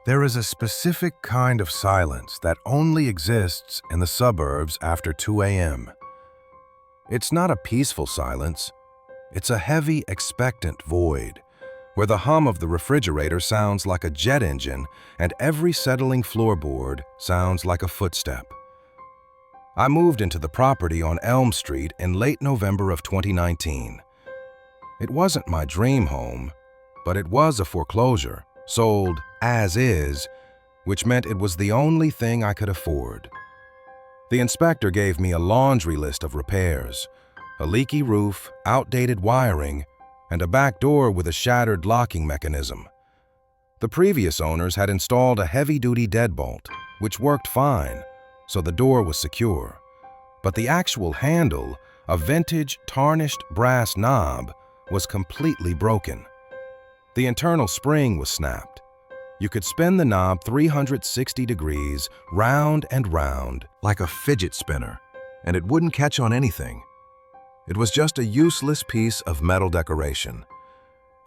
There is a specific kind of silence that only exists in the suburbs after 2 a.m. It's not a peaceful silence. It's a heavy, expectant void, where the hum of the refrigerator sounds like a jet engine and every settling floorboard sounds like a footstep. I moved into the property on Elm Street in late November of 2019. It wasn't my dream home, but it was a foreclosure, sold as is, which meant it was the only thing I could afford. The inspector gave me a laundry list of repairs, a leaky roof, outdated wiring, and a back door with a shattered locking mechanism. The previous owners had installed a heavy-duty deadbolt, which worked fine, so the door was secure. But the actual handle, a vintage, tarnished brass knob, was completely broken. The internal spring was snapped. You could spin the knob 360 degrees, round and round, like a fidget spinner, and it wouldn't catch on anything. It was just a useless piece of metal decoration.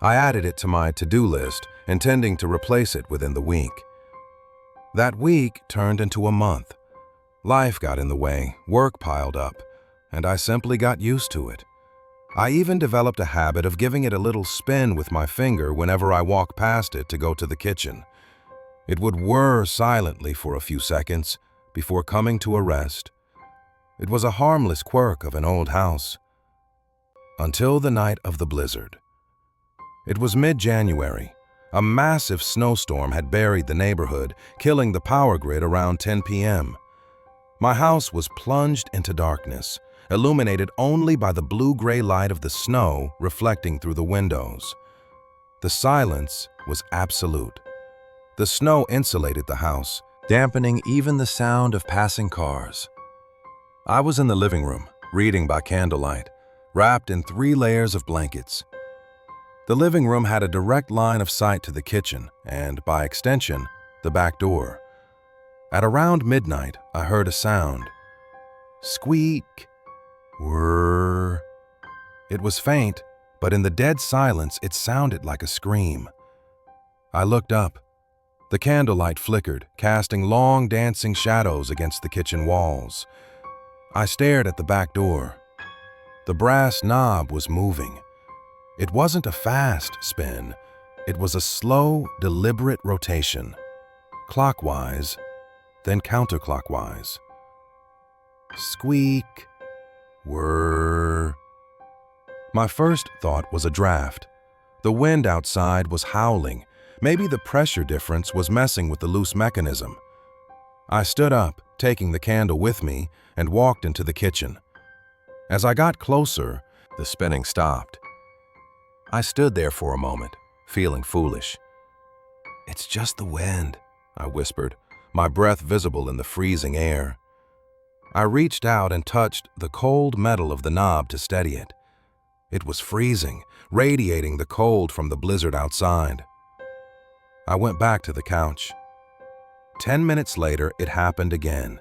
I added it to my to-do list, intending to replace it within the week. That week turned into a month. Life got in the way, work piled up, and I simply got used to it. I even developed a habit of giving it a little spin with my finger whenever I walked past it to go to the kitchen. It would whir silently for a few seconds before coming to a rest. It was a harmless quirk of an old house. Until the night of the blizzard. It was mid-January. A massive snowstorm had buried the neighborhood, killing the power grid around 10 p.m. My house was plunged into darkness, illuminated only by the blue-gray light of the snow reflecting through the windows. The silence was absolute. The snow insulated the house, dampening even the sound of passing cars. I was in the living room, reading by candlelight, wrapped in 3 layers of blankets. The living room had a direct line of sight to the kitchen and, by extension, the back door. At around midnight, I heard a sound. Squeak. Whirr. It was faint, but in the dead silence, it sounded like a scream. I looked up. The candlelight flickered, casting long dancing shadows against the kitchen walls. I stared at the back door. The brass knob was moving. It wasn't a fast spin. It was a slow, deliberate rotation. Clockwise, then counterclockwise. Squeak. Whirr. My first thought was a draft. The wind outside was howling. Maybe the pressure difference was messing with the loose mechanism. I stood up, taking the candle with me, and walked into the kitchen. As I got closer, the spinning stopped. I stood there for a moment, feeling foolish. "It's just the wind," I whispered, my breath visible in the freezing air. I reached out and touched the cold metal of the knob to steady it. It was freezing, radiating the cold from the blizzard outside. I went back to the couch. 10 minutes later, it happened again,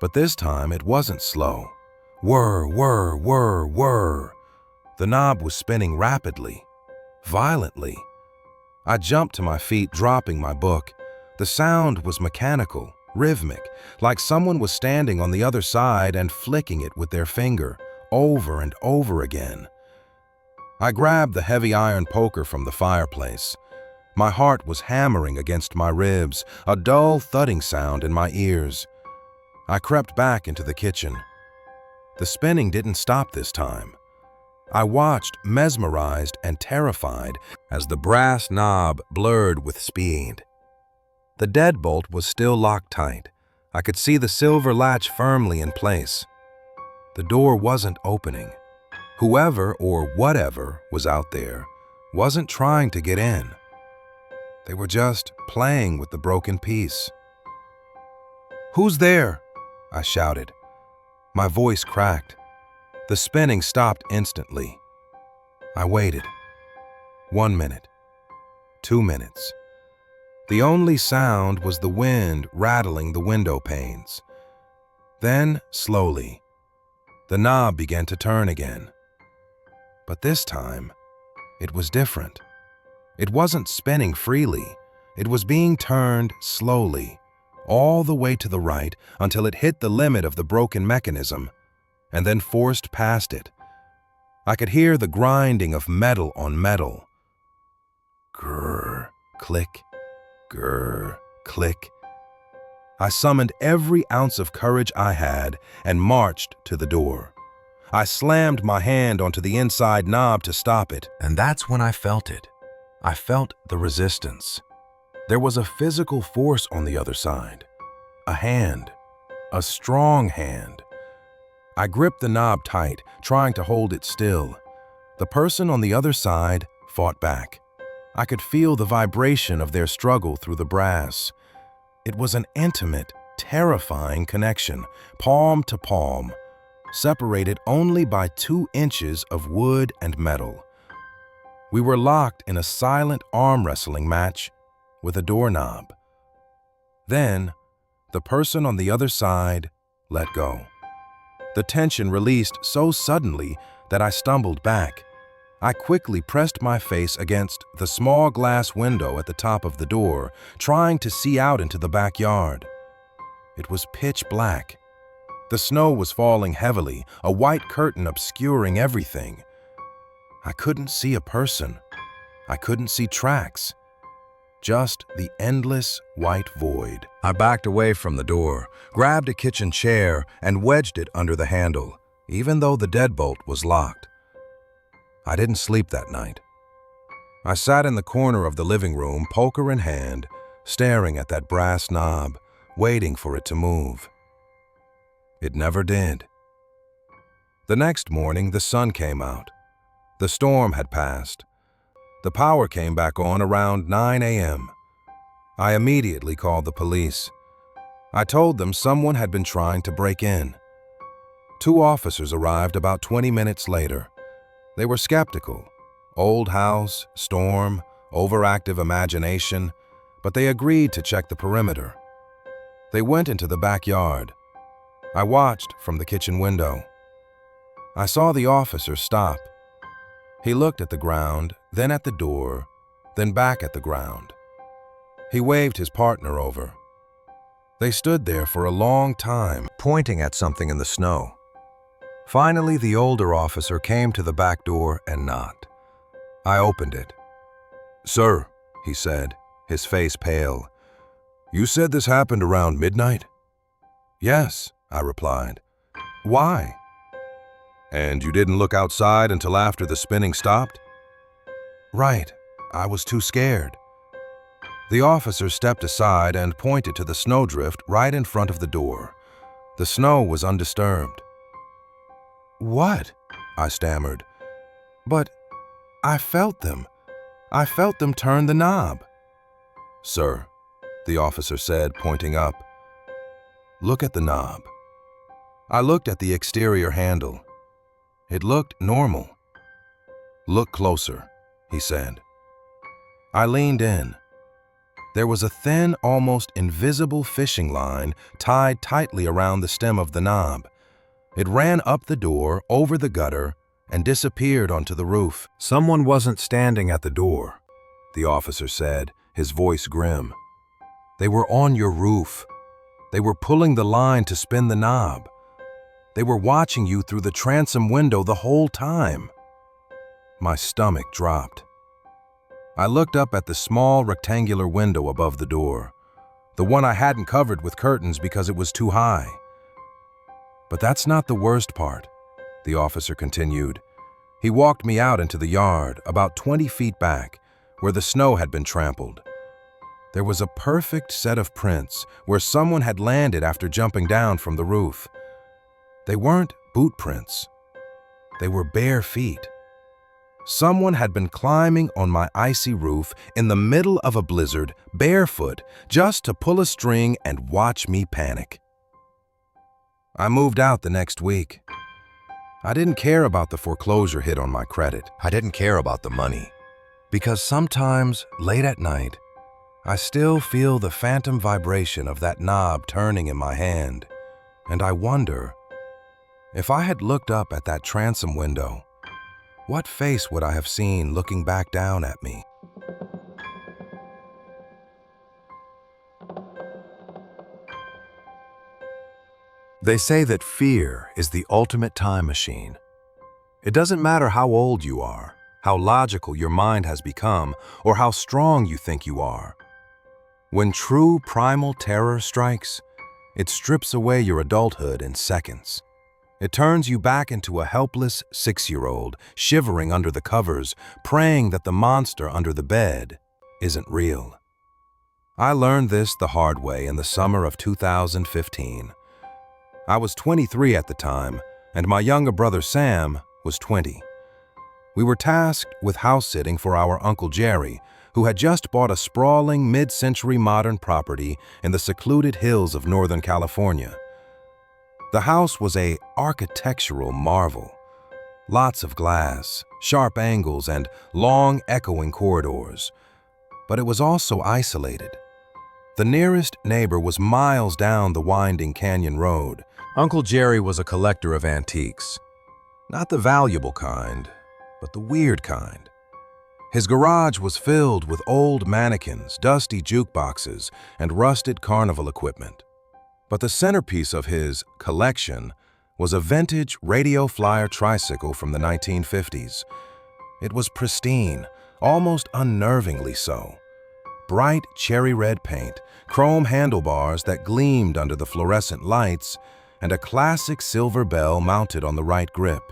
but this time it wasn't slow. Whir, whir, whir, whir. The knob was spinning rapidly, violently. I jumped to my feet, dropping my book. The sound was mechanical, rhythmic, like someone was standing on the other side and flicking it with their finger, over and over again. I grabbed the heavy iron poker from the fireplace. My heart was hammering against my ribs, a dull thudding sound in my ears. I crept back into the kitchen. The spinning didn't stop this time. I watched, mesmerized and terrified, as the brass knob blurred with speed. The deadbolt was still locked tight. I could see the silver latch firmly in place. The door wasn't opening. Whoever or whatever was out there wasn't trying to get in. They were just playing with the broken piece. "Who's there?" I shouted. My voice cracked. The spinning stopped instantly. I waited. 1 minute. 2 minutes. The only sound was the wind rattling the window panes. Then, slowly, the knob began to turn again. But this time, it was different. It wasn't spinning freely. It was being turned slowly, all the way to the right until it hit the limit of the broken mechanism, and then forced past it. I could hear the grinding of metal on metal. Grrr, click, grrr, click. I summoned every ounce of courage I had and marched to the door. I slammed my hand onto the inside knob to stop it, and that's when I felt it. I felt the resistance. There was a physical force on the other side. A hand. A strong hand. I gripped the knob tight, trying to hold it still. The person on the other side fought back. I could feel the vibration of their struggle through the brass. It was an intimate, terrifying connection, palm to palm, separated only by 2 inches of wood and metal. We were locked in a silent arm wrestling match with a doorknob. Then, the person on the other side let go. The tension released so suddenly that I stumbled back. I quickly pressed my face against the small glass window at the top of the door, trying to see out into the backyard. It was pitch black. The snow was falling heavily, a white curtain obscuring everything. I couldn't see a person. I couldn't see tracks. Just the endless white void. I backed away from the door, grabbed a kitchen chair, and wedged it under the handle, even though the deadbolt was locked. I didn't sleep that night. I sat in the corner of the living room, poker in hand, staring at that brass knob, waiting for it to move. It never did. The next morning, the sun came out. The storm had passed. The power came back on around 9 a.m. I immediately called the police. I told them someone had been trying to break in. 2 officers arrived about 20 minutes later. They were skeptical. Old house, storm, overactive imagination, but they agreed to check the perimeter. They went into the backyard. I watched from the kitchen window. I saw the officer stop. He looked at the ground, then at the door, then back at the ground. He waved his partner over. They stood there for a long time, pointing at something in the snow. Finally, the older officer came to the back door and knocked. I opened it. "Sir," he said, his face pale, "you said this happened around midnight?" "Yes," I replied. "Why?" "And you didn't look outside until after the spinning stopped?" "Right. I was too scared." The officer stepped aside and pointed to the snowdrift right in front of the door. The snow was undisturbed. "What?" I stammered. "But I felt them. I felt them turn the knob." "Sir," the officer said, pointing up, "look at the knob." I looked at the exterior handle. It looked normal. "Look closer," he said. I leaned in. There was a thin, almost invisible fishing line tied tightly around the stem of the knob. It ran up the door, over the gutter, and disappeared onto the roof. "Someone wasn't standing at the door," the officer said, his voice grim. "They were on your roof. They were pulling the line to spin the knob. They were watching you through the transom window the whole time." My stomach dropped. I looked up at the small rectangular window above the door, the one I hadn't covered with curtains because it was too high. "But that's not the worst part," the officer continued. He walked me out into the yard, about 20 feet back, where the snow had been trampled. There was a perfect set of prints where someone had landed after jumping down from the roof. They weren't boot prints. They were bare feet. Someone had been climbing on my icy roof in the middle of a blizzard, barefoot, just to pull a string and watch me panic. I moved out the next week. I didn't care about the foreclosure hit on my credit. I didn't care about the money. Because sometimes, late at night, I still feel the phantom vibration of that knob turning in my hand, and I wonder, if I had looked up at that transom window, what face would I have seen looking back down at me? They say that fear is the ultimate time machine. It doesn't matter how old you are, how logical your mind has become, or how strong you think you are. When true primal terror strikes, it strips away your adulthood in seconds. It turns you back into a helpless 6-year-old, shivering under the covers, praying that the monster under the bed isn't real. I learned this the hard way in the summer of 2015. I was 23 at the time, and my younger brother Sam was 20. We were tasked with house-sitting for our Uncle Jerry, who had just bought a sprawling mid-century modern property in the secluded hills of Northern California. The house was an architectural marvel. Lots of glass, sharp angles, and long, echoing corridors. But it was also isolated. The nearest neighbor was miles down the winding canyon road. Uncle Jerry was a collector of antiques. Not the valuable kind, but the weird kind. His garage was filled with old mannequins, dusty jukeboxes, and rusted carnival equipment. But the centerpiece of his collection was a vintage radio flyer tricycle from the 1950s. It was pristine, almost unnervingly so. Bright cherry red paint, chrome handlebars that gleamed under the fluorescent lights, and a classic silver bell mounted on the right grip.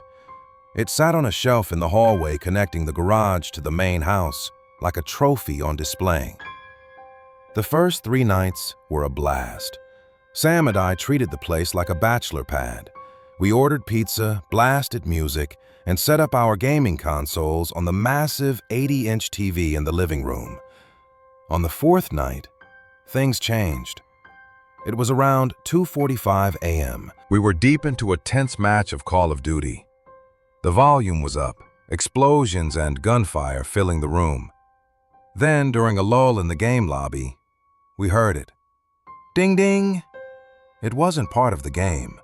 It sat on a shelf in the hallway connecting the garage to the main house, like a trophy on display. The first 3 nights were a blast. Sam and I treated the place like a bachelor pad. We ordered pizza, blasted music, and set up our gaming consoles on the massive 80-inch TV in the living room. On the 4th night, things changed. It was around 2:45 a.m. We were deep into a tense match of Call of Duty. The volume was up, explosions and gunfire filling the room. Then, during a lull in the game lobby, we heard it. Ding ding! It wasn't part of the game.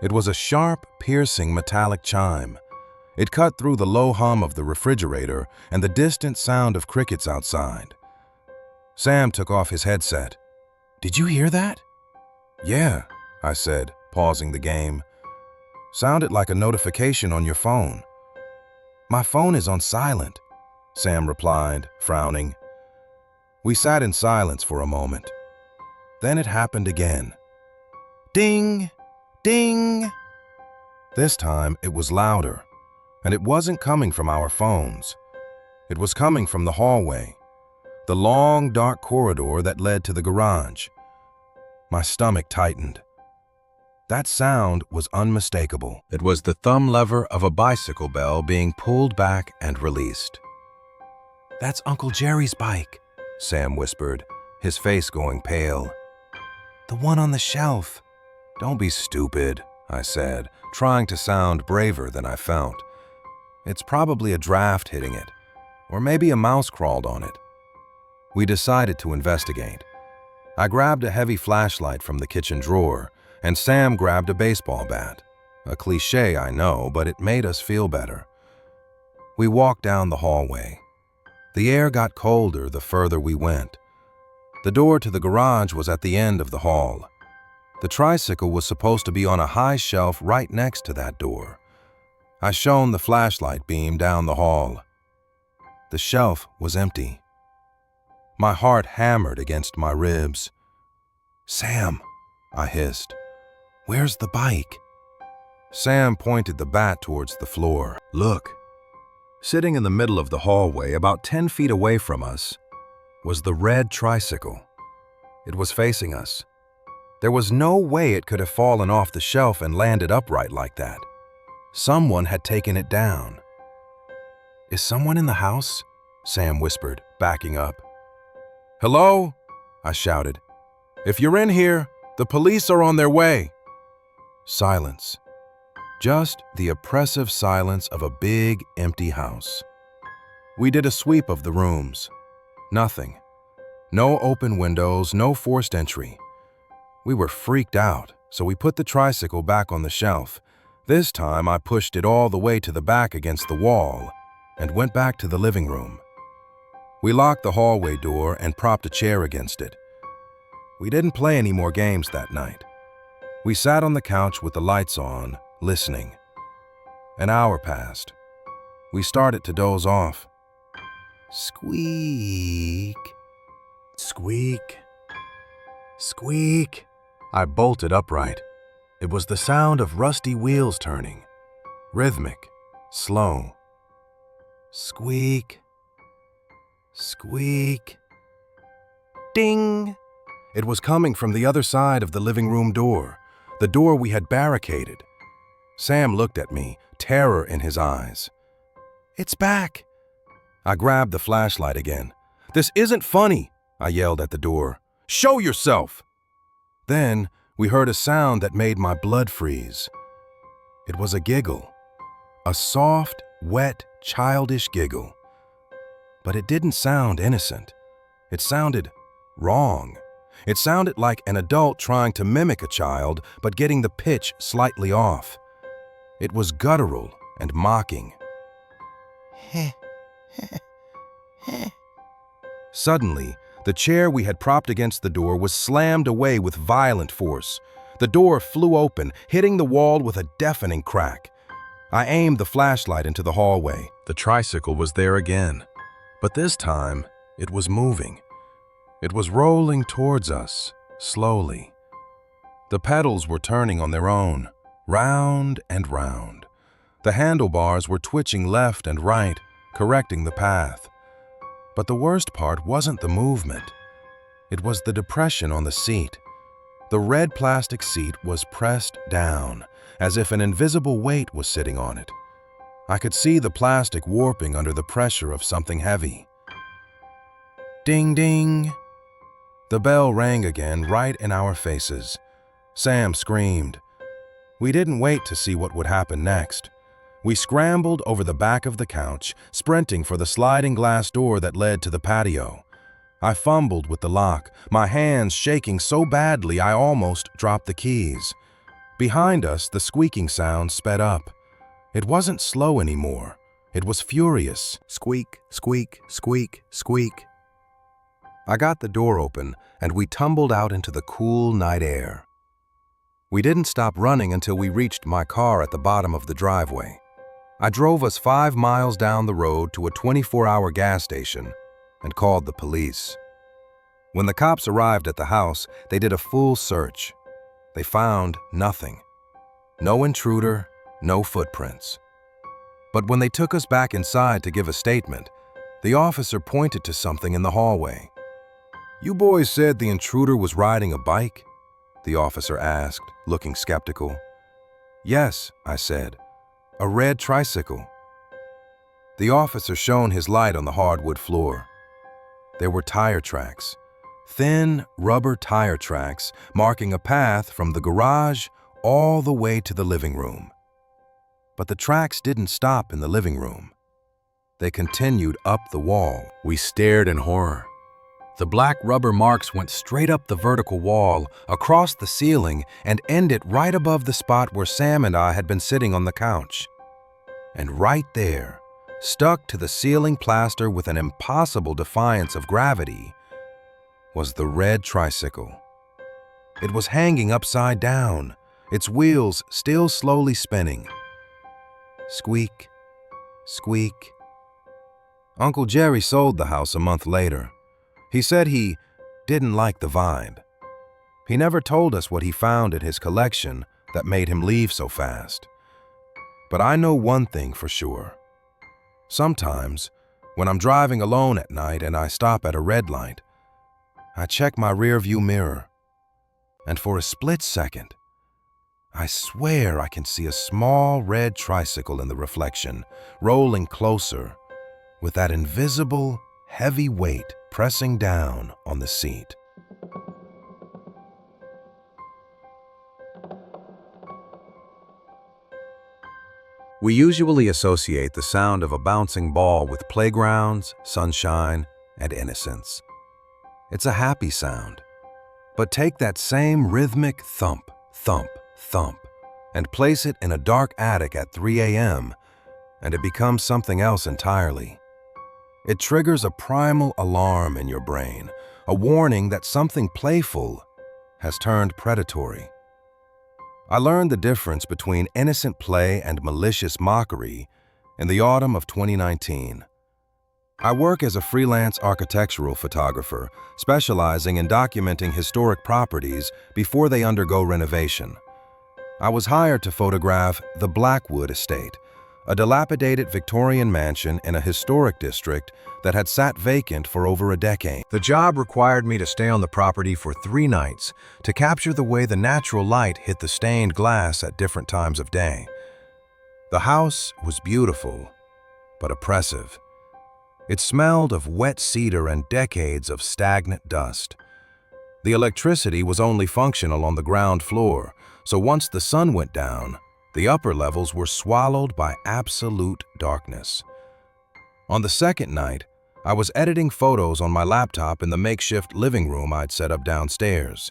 It was a sharp, piercing metallic chime. It cut through the low hum of the refrigerator and the distant sound of crickets outside. Sam took off his headset. "Did you hear that?" "Yeah," I said, pausing the game. "Sounded like a notification on your phone." "My phone is on silent," Sam replied, frowning. We sat in silence for a moment. Then it happened again. Ding! Ding! This time it was louder, and it wasn't coming from our phones. It was coming from the hallway, the long, dark corridor that led to the garage. My stomach tightened. That sound was unmistakable. It was the thumb lever of a bicycle bell being pulled back and released. "That's Uncle Jerry's bike," Sam whispered, his face going pale. "The one on the shelf." "Don't be stupid," I said, trying to sound braver than I felt. "It's probably a draft hitting it, or maybe a mouse crawled on it." We decided to investigate. I grabbed a heavy flashlight from the kitchen drawer, and Sam grabbed a baseball bat. A cliché, I know, but it made us feel better. We walked down the hallway. The air got colder the further we went. The door to the garage was at the end of the hall. The tricycle was supposed to be on a high shelf right next to that door. I shone the flashlight beam down the hall. The shelf was empty. My heart hammered against my ribs. "Sam," I hissed, "where's the bike?" Sam pointed the bat towards the floor. "Look." Sitting in the middle of the hallway, about 10 feet away from us, was the red tricycle. It was facing us. There was no way it could have fallen off the shelf and landed upright like that. Someone had taken it down. "Is someone in the house?" Sam whispered, backing up. "Hello?" I shouted. "If you're in here, the police are on their way." Silence. Just the oppressive silence of a big, empty house. We did a sweep of the rooms. Nothing. No open windows, no forced entry. We were freaked out, so we put the tricycle back on the shelf. This time I pushed it all the way to the back against the wall and went back to the living room. We locked the hallway door and propped a chair against it. We didn't play any more games that night. We sat on the couch with the lights on, listening. An hour passed. We started to doze off. Squeak. Squeak. Squeak. I bolted upright. It was the sound of rusty wheels turning. Rhythmic, slow. Squeak. Squeak. Ding! It was coming from the other side of the living room door, the door we had barricaded. Sam looked at me, terror in his eyes. It's back! I grabbed the flashlight again. This isn't funny, I yelled at the door. Show yourself! Then we heard a sound that made my blood freeze. It was a giggle. A soft, wet, childish giggle. But it didn't sound innocent. It sounded wrong. It sounded like an adult trying to mimic a child, but getting the pitch slightly off. It was guttural and mocking. Suddenly, the chair we had propped against the door was slammed away with violent force. The door flew open, hitting the wall with a deafening crack. I aimed the flashlight into the hallway. The tricycle was there again, but this time it was moving. It was rolling towards us, slowly. The pedals were turning on their own, round and round. The handlebars were twitching left and right, correcting the path. But the worst part wasn't the movement. It was the depression on the seat. The red plastic seat was pressed down, as if an invisible weight was sitting on it. I could see the plastic warping under the pressure of something heavy. Ding, ding! The bell rang again right in our faces. Sam screamed. We didn't wait to see what would happen next. We scrambled over the back of the couch, sprinting for the sliding glass door that led to the patio. I fumbled with the lock, my hands shaking so badly I almost dropped the keys. Behind us, the squeaking sound sped up. It wasn't slow anymore. It was furious. Squeak, squeak, squeak, squeak. I got the door open, and we tumbled out into the cool night air. We didn't stop running until we reached my car at the bottom of the driveway. I drove us 5 miles down the road to a 24-hour gas station and called the police. When the cops arrived at the house, they did a full search. They found nothing. No intruder, no footprints. But when they took us back inside to give a statement, the officer pointed to something in the hallway. "You boys said the intruder was riding a bike?" the officer asked, looking skeptical. "Yes," I said. "A red tricycle." The officer shone his light on the hardwood floor. There were tire tracks, thin rubber tire tracks marking a path from the garage all the way to the living room. But the tracks didn't stop in the living room. They continued up the wall. We stared in horror. The black rubber marks went straight up the vertical wall, across the ceiling, and ended right above the spot where Sam and I had been sitting on the couch. And right there, stuck to the ceiling plaster with an impossible defiance of gravity, was the red tricycle. It was hanging upside down, its wheels still slowly spinning. Squeak, squeak. Uncle Jerry sold the house a month later. He said he didn't like the vibe. He never told us what he found in his collection that made him leave so fast. But I know one thing for sure. Sometimes, when I'm driving alone at night and I stop at a red light, I check my rearview mirror, and for a split second, I swear I can see a small red tricycle in the reflection, rolling closer, with that invisible, heavy weight pressing down on the seat. We usually associate the sound of a bouncing ball with playgrounds, sunshine, and innocence. It's a happy sound. But take that same rhythmic thump, thump, thump, and place it in a dark attic at 3 a.m., and it becomes something else entirely. It triggers a primal alarm in your brain, a warning that something playful has turned predatory. I learned the difference between innocent play and malicious mockery in the autumn of 2019. I work as a freelance architectural photographer, specializing in documenting historic properties before they undergo renovation. I was hired to photograph the Blackwood Estate, a dilapidated Victorian mansion in a historic district that had sat vacant for over a decade. The job required me to stay on the property for 3 nights to capture the way the natural light hit the stained glass at different times of day. The house was beautiful, but oppressive. It smelled of wet cedar and decades of stagnant dust. The electricity was only functional on the ground floor, so once the sun went down, the upper levels were swallowed by absolute darkness. On the second night, I was editing photos on my laptop in the makeshift living room I'd set up downstairs.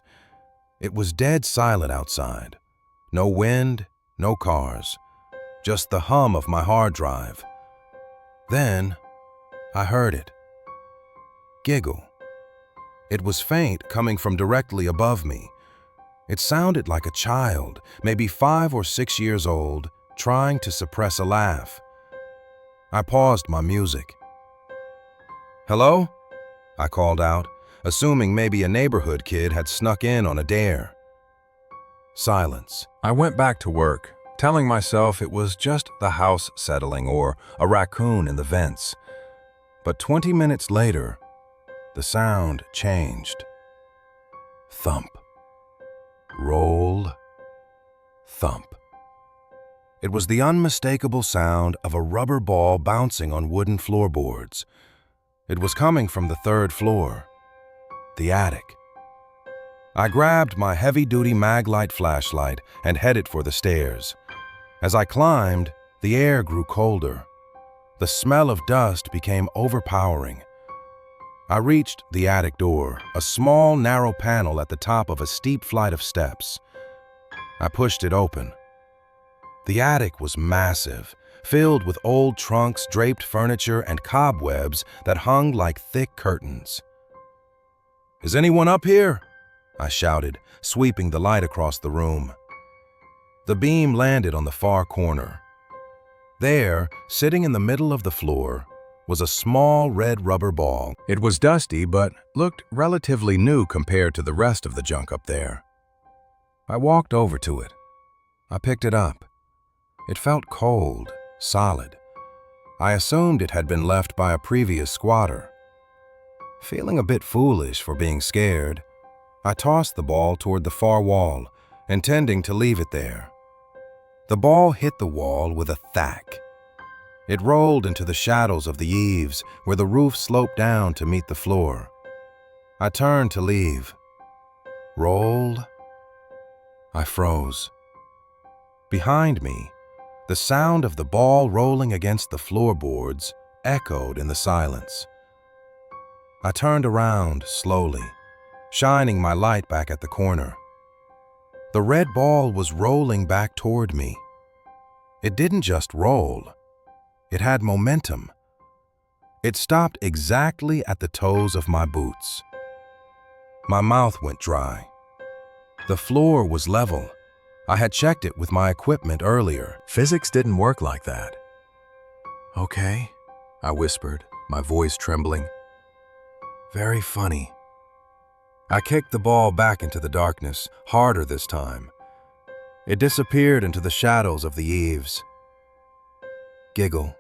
It was dead silent outside. No wind, no cars, just the hum of my hard drive. Then, I heard it. Giggle. It was faint, coming from directly above me. It sounded like a child, maybe 5 or 6 years old, trying to suppress a laugh. I paused my music. "Hello?" I called out, assuming maybe a neighborhood kid had snuck in on a dare. Silence. I went back to work, telling myself it was just the house settling or a raccoon in the vents. But 20 minutes later, the sound changed. Thump. Roll. Thump. It was the unmistakable sound of a rubber ball bouncing on wooden floorboards. It was coming from the 3rd floor, the attic. I grabbed my heavy-duty MacLeod flashlight and headed for the stairs. As I climbed, the air grew colder. The smell of dust became overpowering. I reached the attic door, a small, narrow panel at the top of a steep flight of steps. I pushed it open. The attic was massive, filled with old trunks, draped furniture, and cobwebs that hung like thick curtains. "Is anyone up here?" I shouted, sweeping the light across the room. The beam landed on the far corner. There, sitting in the middle of the floor, was a small red rubber ball. It was dusty, but looked relatively new compared to the rest of the junk up there. I walked over to it. I picked it up. It felt cold, solid. I assumed it had been left by a previous squatter. Feeling a bit foolish for being scared, I tossed the ball toward the far wall, intending to leave it there. The ball hit the wall with a thwack. It rolled into the shadows of the eaves, where the roof sloped down to meet the floor. I turned to leave. Roll. I froze. Behind me, the sound of the ball rolling against the floorboards echoed in the silence. I turned around slowly, shining my light back at the corner. The red ball was rolling back toward me. It didn't just roll. It had momentum. It stopped exactly at the toes of my boots. My mouth went dry. The floor was level. I had checked it with my equipment earlier. Physics didn't work like that. "Okay," I whispered, my voice trembling. "Very funny." I kicked the ball back into the darkness, harder this time. It disappeared into the shadows of the eaves. Giggle.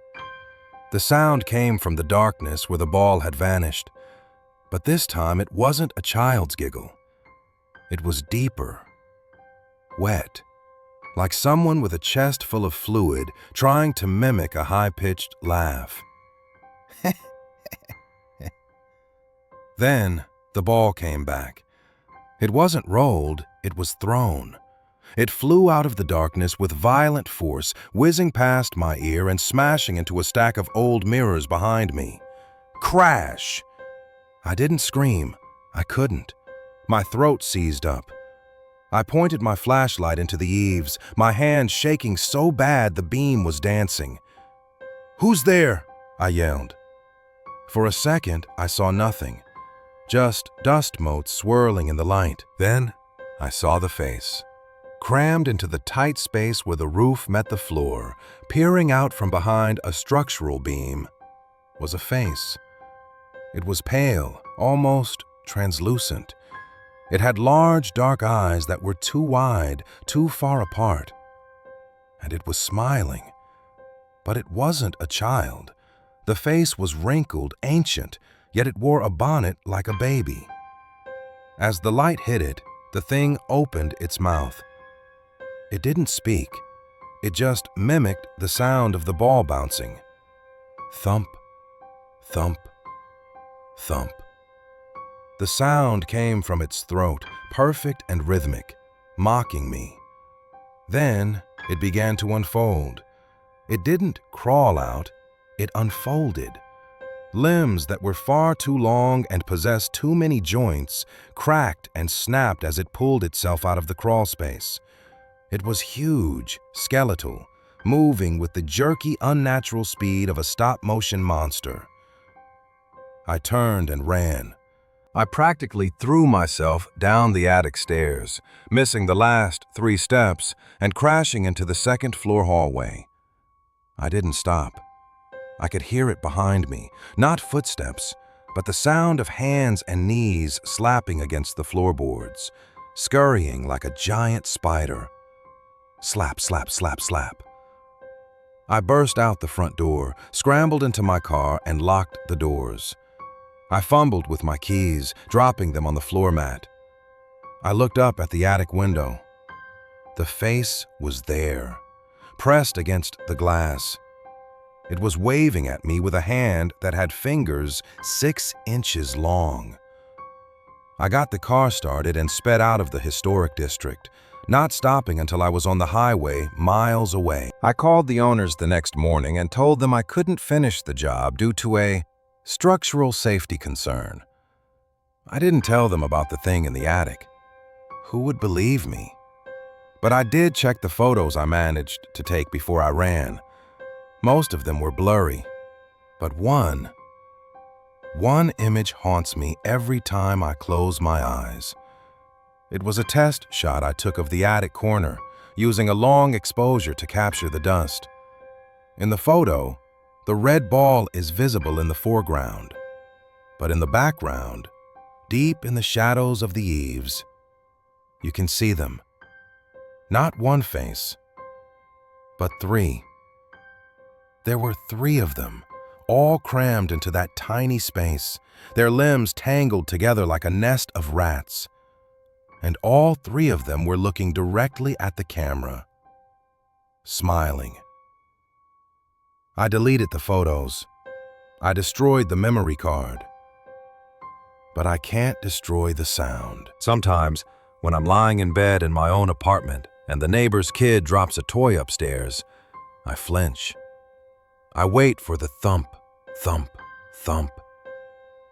The sound came from the darkness where the ball had vanished, but this time it wasn't a child's giggle. It was deeper, wet, like someone with a chest full of fluid trying to mimic a high-pitched laugh. Then the ball came back. It wasn't rolled, it was thrown. It flew out of the darkness with violent force, whizzing past my ear and smashing into a stack of old mirrors behind me. Crash! I didn't scream. I couldn't. My throat seized up. I pointed my flashlight into the eaves, my hand shaking so bad the beam was dancing. "Who's there?" I yelled. For a second, I saw nothing, just dust motes swirling in the light. Then I saw the face. crammed into the tight space where the roof met the floor, peering out from behind a structural beam, was a face. It was pale, almost translucent. It had large, dark eyes that were too wide, too far apart. And it was smiling. But it wasn't a child. The face was wrinkled, ancient, yet it wore a bonnet like a baby. As the light hit it, the thing opened its mouth. It didn't speak. It just mimicked the sound of the ball bouncing. Thump, thump, thump. The sound came from its throat, perfect and rhythmic, mocking me. Then it began to unfold. It didn't crawl out, it unfolded. Limbs that were far too long and possessed too many joints cracked and snapped as it pulled itself out of the crawl space. It was huge, skeletal, moving with the jerky, unnatural speed of a stop-motion monster. I turned and ran. I practically threw myself down the attic stairs, missing the last 3 steps and crashing into the second-floor hallway. I didn't stop. I could hear it behind me, not footsteps, but the sound of hands and knees slapping against the floorboards, scurrying like a giant spider. Slap, slap, slap, slap. I burst out the front door, scrambled into my car, and locked the doors. I fumbled with my keys, dropping them on the floor mat. I looked up at the attic window. The face was there, pressed against the glass. It was waving at me with a hand that had fingers 6 inches long. I got the car started and sped out of the historic district, not stopping until I was on the highway miles away. I called the owners the next morning and told them I couldn't finish the job due to a structural safety concern. I didn't tell them about the thing in the attic. Who would believe me? But I did check the photos I managed to take before I ran. Most of them were blurry, but one image haunts me every time I close my eyes. It was a test shot I took of the attic corner, using a long exposure to capture the dust. In the photo, the red ball is visible in the foreground, but in the background, deep in the shadows of the eaves, you can see them. Not one face, but 3. There were 3 of them, all crammed into that tiny space, their limbs tangled together like a nest of rats. And all 3 of them were looking directly at the camera, smiling. I deleted the photos. I destroyed the memory card. But I can't destroy the sound. Sometimes, when I'm lying in bed in my own apartment and the neighbor's kid drops a toy upstairs, I flinch. I wait for the thump, thump, thump,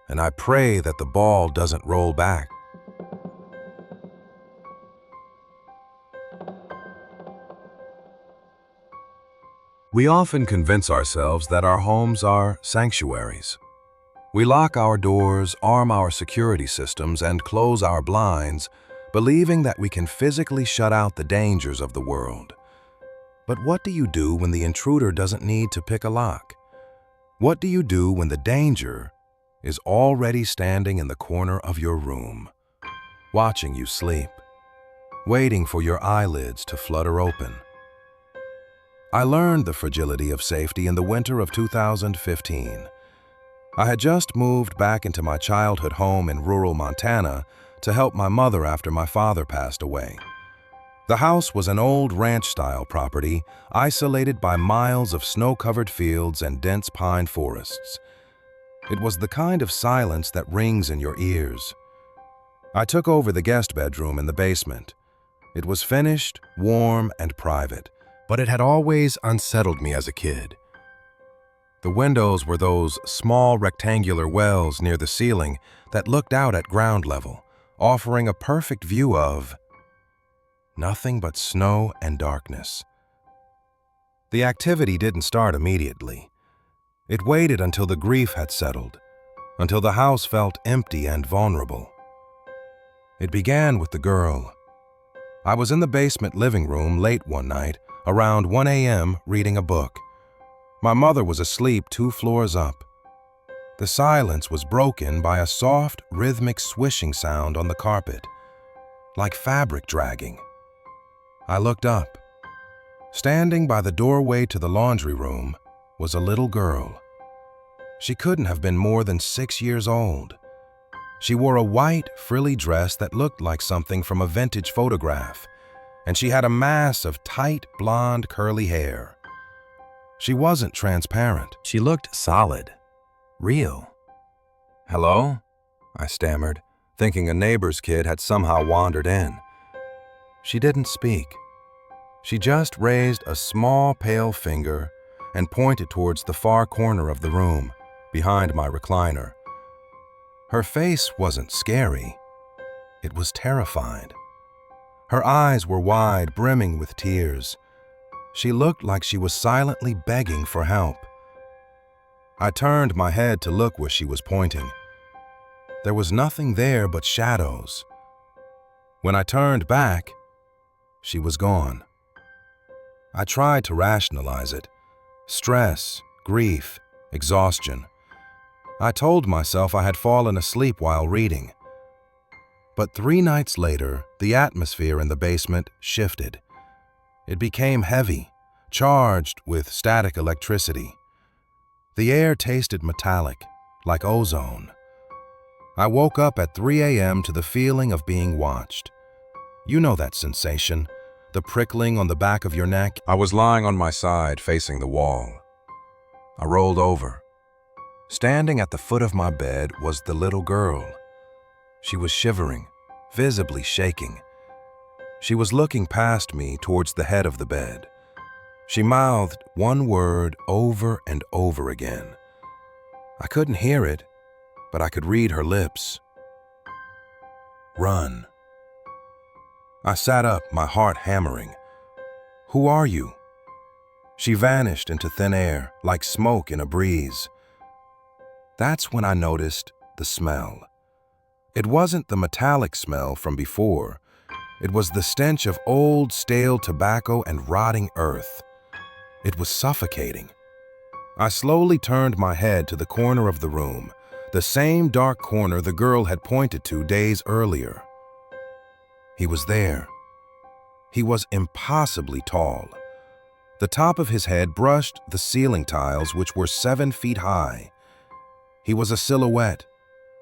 and I pray that the ball doesn't roll back. We often convince ourselves that our homes are sanctuaries. We lock our doors, arm our security systems, and close our blinds, believing that we can physically shut out the dangers of the world. But what do you do when the intruder doesn't need to pick a lock? What do you do when the danger is already standing in the corner of your room, watching you sleep, waiting for your eyelids to flutter open? I learned the fragility of safety in the winter of 2015. I had just moved back into my childhood home in rural Montana to help my mother after my father passed away. The house was an old ranch-style property, isolated by miles of snow-covered fields and dense pine forests. It was the kind of silence that rings in your ears. I took over the guest bedroom in the basement. It was finished, warm, and private, but it had always unsettled me as a kid. The windows were those small rectangular wells near the ceiling that looked out at ground level, offering a perfect view of nothing but snow and darkness. The activity didn't start immediately. It waited until the grief had settled, until the house felt empty and vulnerable. It began with the girl. I was in the basement living room late one night, around 1 a.m., reading a book. My mother was asleep 2 floors up. The silence was broken by a soft, rhythmic swishing sound on the carpet, like fabric dragging. I looked up. Standing by the doorway to the laundry room was a little girl. She couldn't have been more than 6 years old. She wore a white, frilly dress that looked like something from a vintage photograph, and she had a mass of tight, blonde, curly hair. She wasn't transparent. She looked solid, real. "Hello?" I stammered, thinking a neighbor's kid had somehow wandered in. She didn't speak. She just raised a small, pale finger and pointed towards the far corner of the room, behind my recliner. Her face wasn't scary. It was terrified. Her eyes were wide, brimming with tears. She looked like she was silently begging for help. I turned my head to look where she was pointing. There was nothing there but shadows. When I turned back, she was gone. I tried to rationalize it. Stress, grief, exhaustion. I told myself I had fallen asleep while reading. But 3 nights later, the atmosphere in the basement shifted. It became heavy, charged with static electricity. The air tasted metallic, like ozone. I woke up at 3 a.m. to the feeling of being watched. You know that sensation, the prickling on the back of your neck. I was lying on my side, facing the wall. I rolled over. Standing at the foot of my bed was the little girl. She was shivering, visibly shaking. She was looking past me towards the head of the bed. She mouthed one word over and over again. I couldn't hear it, but I could read her lips. "Run." I sat up, my heart hammering. "Who are you?" She vanished into thin air, like smoke in a breeze. That's when I noticed the smell. It wasn't the metallic smell from before. It was the stench of old, stale tobacco and rotting earth. It was suffocating. I slowly turned my head to the corner of the room, the same dark corner the girl had pointed to days earlier. He was there. He was impossibly tall. The top of his head brushed the ceiling tiles, which were 7 feet high. He was a silhouette,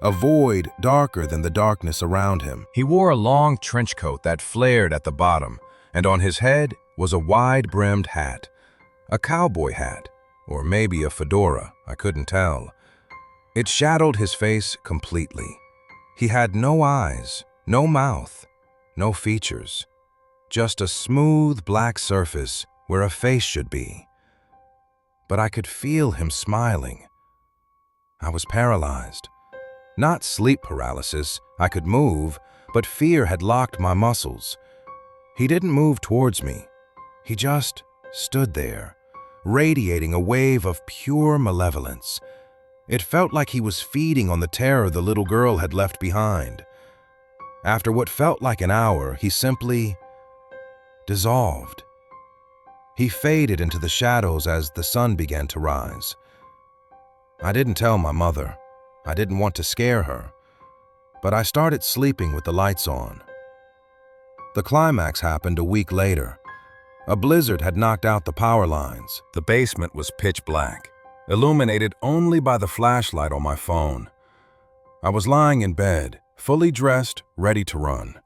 a void darker than the darkness around him. He wore a long trench coat that flared at the bottom, and on his head was a wide-brimmed hat. A cowboy hat, or maybe a fedora, I couldn't tell. It shadowed his face completely. He had no eyes, no mouth, no features. Just a smooth black surface where a face should be. But I could feel him smiling. I was paralyzed. Not sleep paralysis, I could move, but fear had locked my muscles. He didn't move towards me. He just stood there, radiating a wave of pure malevolence. It felt like he was feeding on the terror the little girl had left behind. After what felt like an hour, he simply dissolved. He faded into the shadows as the sun began to rise. I didn't tell my mother. I didn't want to scare her. But I started sleeping with the lights on. The climax happened a week later. A blizzard had knocked out the power lines. The basement was pitch black, illuminated only by the flashlight on my phone. I was lying in bed, fully dressed, ready to run.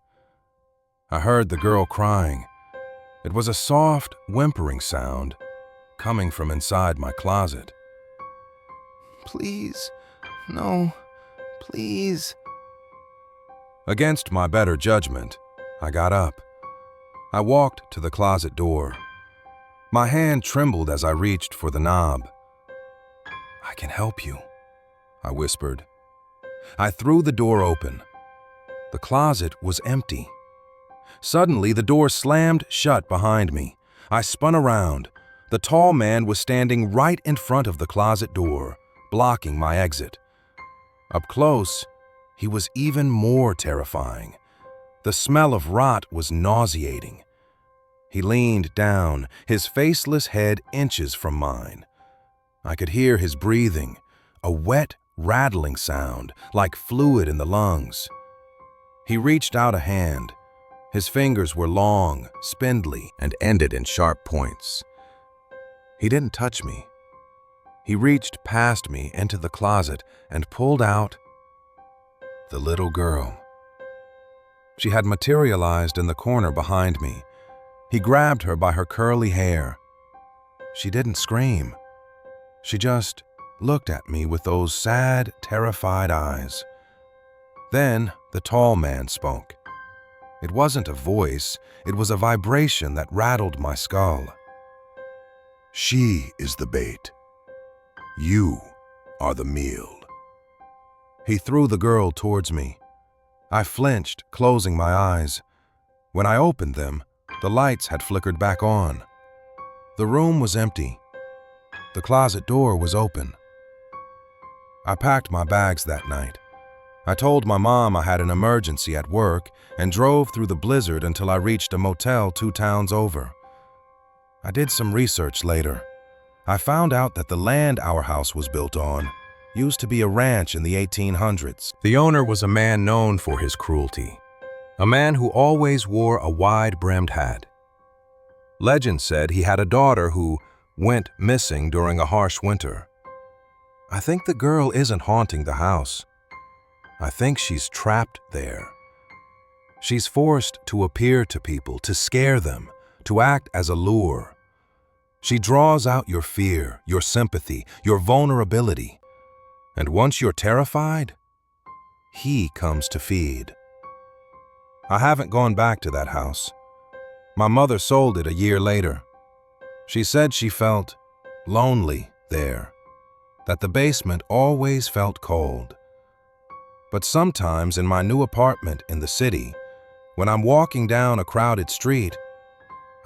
I heard the girl crying. It was a soft, whimpering sound coming from inside my closet. "Please, no, please." Against my better judgment, I got up. I walked to the closet door. My hand trembled as I reached for the knob. "I can help you," I whispered. I threw the door open. The closet was empty. Suddenly, the door slammed shut behind me. I spun around. The tall man was standing right in front of the closet door, blocking my exit. Up close, he was even more terrifying. The smell of rot was nauseating. He leaned down, his faceless head inches from mine. I could hear his breathing, a wet, rattling sound, like fluid in the lungs. He reached out a hand. His fingers were long, spindly, and ended in sharp points. He didn't touch me. He reached past me into the closet and pulled out the little girl. She had materialized in the corner behind me. He grabbed her by her curly hair. She didn't scream. She just looked at me with those sad, terrified eyes. Then the tall man spoke. It wasn't a voice, it was a vibration that rattled my skull. "She is the bait. You are the meal." He threw the girl towards me. I flinched, closing my eyes. When I opened them, the lights had flickered back on. The room was empty. The closet door was open. I packed my bags that night. I told my mom I had an emergency at work and drove through the blizzard until I reached a motel 2 towns over. I did some research later. I found out that the land our house was built on used to be a ranch in the 1800s. The owner was a man known for his cruelty, a man who always wore a wide-brimmed hat. Legend said he had a daughter who went missing during a harsh winter. I think the girl isn't haunting the house. I think she's trapped there. She's forced to appear to people, to scare them, to act as a lure. She draws out your fear, your sympathy, your vulnerability. And once you're terrified, he comes to feed. I haven't gone back to that house. My mother sold it a year later. She said she felt lonely there, that the basement always felt cold. But sometimes in my new apartment in the city, when I'm walking down a crowded street,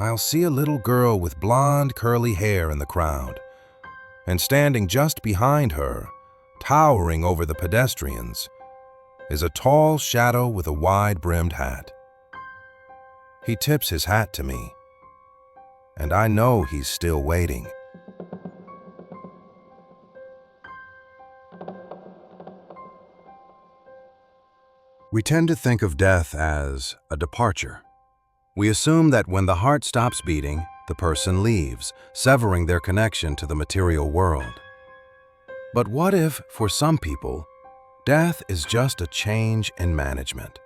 I'll see a little girl with blonde, curly hair in the crowd. And standing just behind her, towering over the pedestrians, is a tall shadow with a wide-brimmed hat. He tips his hat to me, and I know he's still waiting. We tend to think of death as a departure. We assume that when the heart stops beating, the person leaves, severing their connection to the material world. But what if, for some people, death is just a change in management?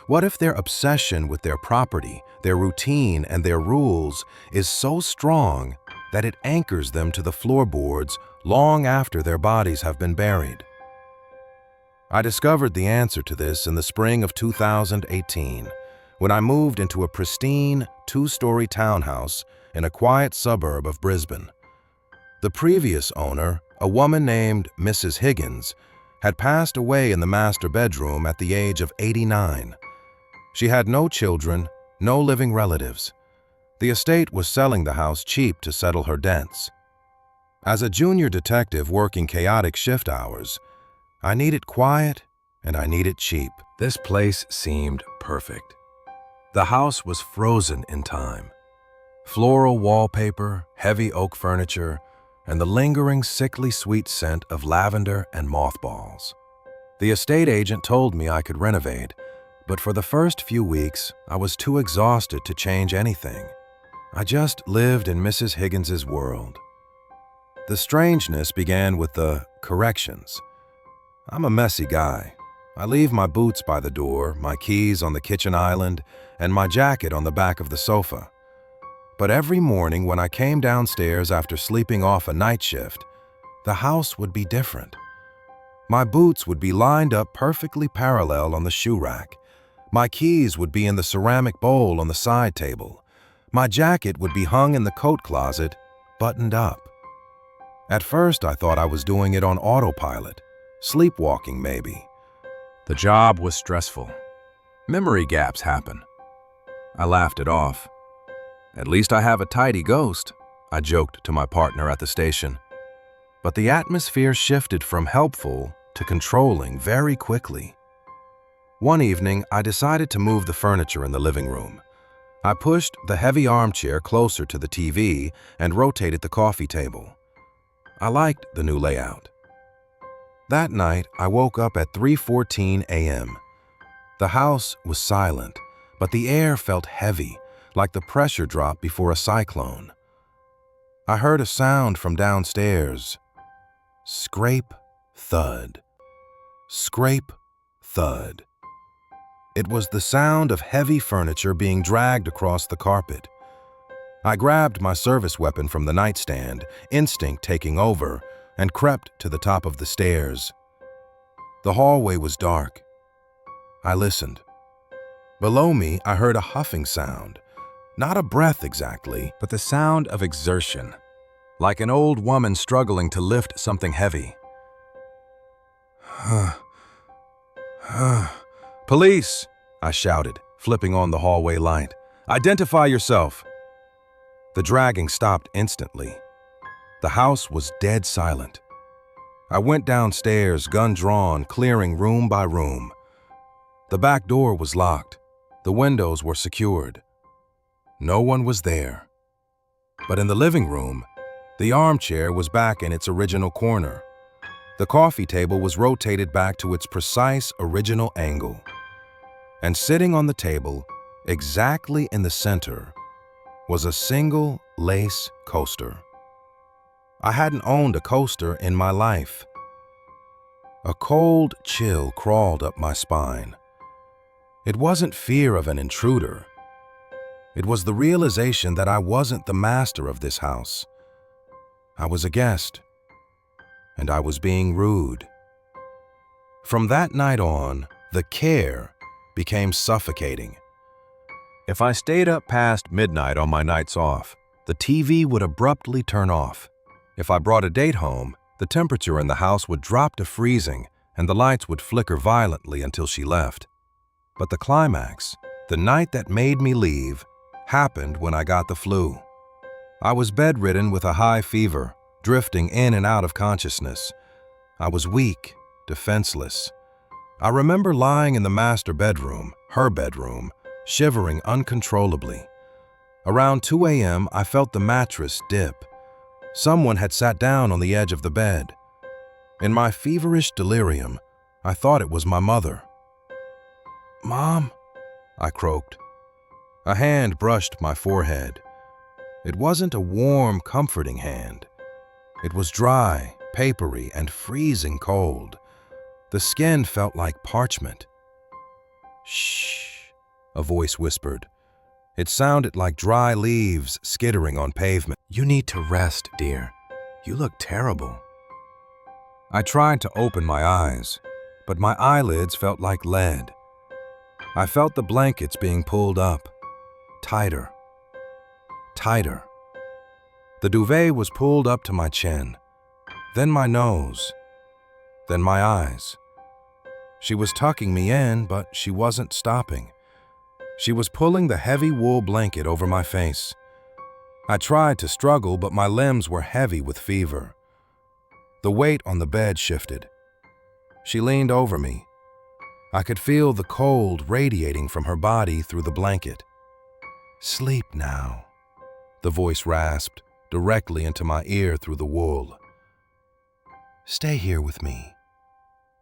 What if their obsession with their property, their routine, and their rules is so strong that it anchors them to the floorboards long after their bodies have been buried? I discovered the answer to this in the spring of 2018, when I moved into a pristine 2-story townhouse in a quiet suburb of Brisbane. The previous owner, a woman named Mrs. Higgins, had passed away in the master bedroom at the age of 89. She had no children, no living relatives. The estate was selling the house cheap to settle her debts. As a junior detective working chaotic shift hours, I needed quiet and I needed cheap. This place seemed perfect. The house was frozen in time. Floral wallpaper, heavy oak furniture, and the lingering sickly sweet scent of lavender and mothballs. The estate agent told me I could renovate, but for the first few weeks, I was too exhausted to change anything. I just lived in Mrs. Higgins's world. The strangeness began with the corrections. I'm a messy guy. I leave my boots by the door, my keys on the kitchen island, and my jacket on the back of the sofa. But every morning when I came downstairs after sleeping off a night shift, the house would be different. My boots would be lined up perfectly parallel on the shoe rack. My keys would be in the ceramic bowl on the side table. My jacket would be hung in the coat closet, buttoned up. At first, I thought I was doing it on autopilot, sleepwalking maybe. The job was stressful. Memory gaps happen. I laughed it off. At least I have a tidy ghost, I joked to my partner at the station. But the atmosphere shifted from helpful to controlling very quickly. One evening, I decided to move the furniture in the living room. I pushed the heavy armchair closer to the TV and rotated the coffee table. I liked the new layout. That night, I woke up at 3:14 a.m. The house was silent, but the air felt heavy, like the pressure drop before a cyclone. I heard a sound from downstairs. Scrape, thud. Scrape, thud. It was the sound of heavy furniture being dragged across the carpet. I grabbed my service weapon from the nightstand, instinct taking over, and crept to the top of the stairs. The hallway was dark. I listened. Below me, I heard a huffing sound. Not a breath exactly, but the sound of exertion, like an old woman struggling to lift something heavy. "Police!" I shouted, flipping on the hallway light. "Identify yourself!" The dragging stopped instantly. The house was dead silent. I went downstairs, gun drawn, clearing room by room. The back door was locked. The windows were secured. No one was there. But in the living room, the armchair was back in its original corner. The coffee table was rotated back to its precise original angle. And sitting on the table, exactly in the center, was a single lace coaster. I hadn't owned a coaster in my life. A cold chill crawled up my spine. It wasn't fear of an intruder. It was the realization that I wasn't the master of this house. I was a guest, and I was being rude. From that night on, the care became suffocating. If I stayed up past midnight on my nights off, the TV would abruptly turn off. If I brought a date home, the temperature in the house would drop to freezing and the lights would flicker violently until she left. But the climax, the night that made me leave, happened when I got the flu. I was bedridden with a high fever, drifting in and out of consciousness. I was weak, defenseless. I remember lying in the master bedroom, her bedroom, shivering uncontrollably. Around 2 a.m., I felt the mattress dip. Someone had sat down on the edge of the bed. In my feverish delirium, I thought it was my mother. "Mom," I croaked. A hand brushed my forehead. It wasn't a warm, comforting hand. It was dry, papery, and freezing cold. The skin felt like parchment. "Shh," a voice whispered. It sounded like dry leaves skittering on pavement. "You need to rest, dear. You look terrible." I tried to open my eyes, but my eyelids felt like lead. I felt the blankets being pulled up, tighter, tighter. The duvet was pulled up to my chin, then my nose, then my eyes. She was tucking me in, but she wasn't stopping. She was pulling the heavy wool blanket over my face. I tried to struggle, but my limbs were heavy with fever. The weight on the bed shifted. She leaned over me. I could feel the cold radiating from her body through the blanket. "Sleep now," the voice rasped directly into my ear through the wool. "Stay here with me.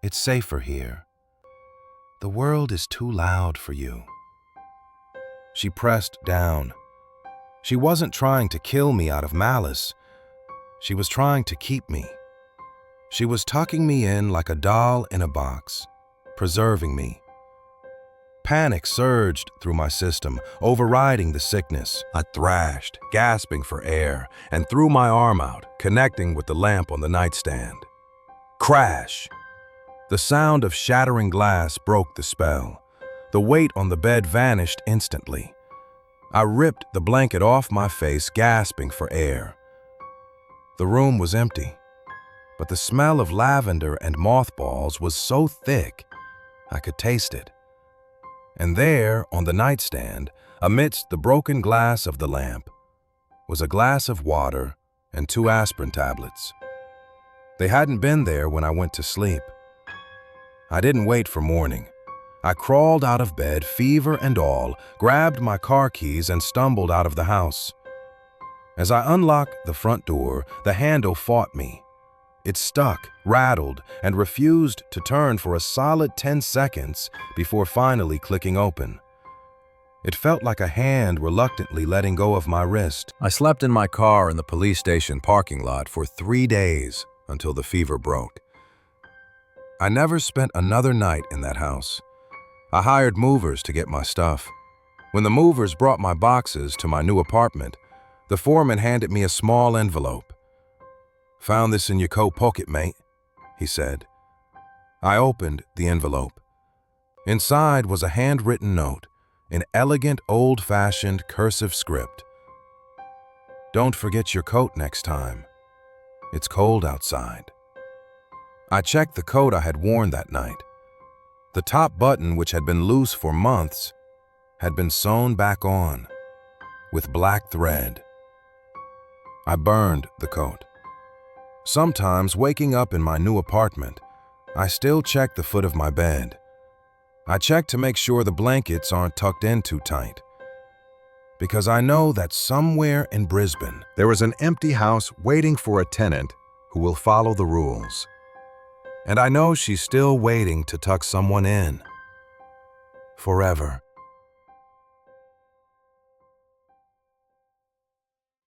It's safer here. The world is too loud for you." She pressed down. She wasn't trying to kill me out of malice. She was trying to keep me. She was tucking me in like a doll in a box, preserving me. Panic surged through my system, overriding the sickness. I thrashed, gasping for air, and threw my arm out, connecting with the lamp on the nightstand. Crash! The sound of shattering glass broke the spell. The weight on the bed vanished instantly. I ripped the blanket off my face, gasping for air. The room was empty, but the smell of lavender and mothballs was so thick I could taste it. And there, on the nightstand, amidst the broken glass of the lamp, was a glass of water and 2 aspirin tablets. They hadn't been there when I went to sleep. I didn't wait for morning. I crawled out of bed, fever and all, grabbed my car keys and stumbled out of the house. As I unlocked the front door, the handle fought me. It stuck, rattled, and refused to turn for a solid 10 seconds before finally clicking open. It felt like a hand reluctantly letting go of my wrist. I slept in my car in the police station parking lot for 3 days until the fever broke. I never spent another night in that house. I hired movers to get my stuff. When the movers brought my boxes to my new apartment, the foreman handed me a small envelope. "Found this in your coat pocket, mate," he said. I opened the envelope. Inside was a handwritten note, in elegant, old-fashioned cursive script. "Don't forget your coat next time. It's cold outside." I checked the coat I had worn that night. The top button, which had been loose for months, had been sewn back on with black thread. I burned the coat. Sometimes, waking up in my new apartment, I still check the foot of my bed. I check to make sure the blankets aren't tucked in too tight. Because I know that somewhere in Brisbane, there is an empty house waiting for a tenant who will follow the rules. And I know she's still waiting to tuck someone in. Forever.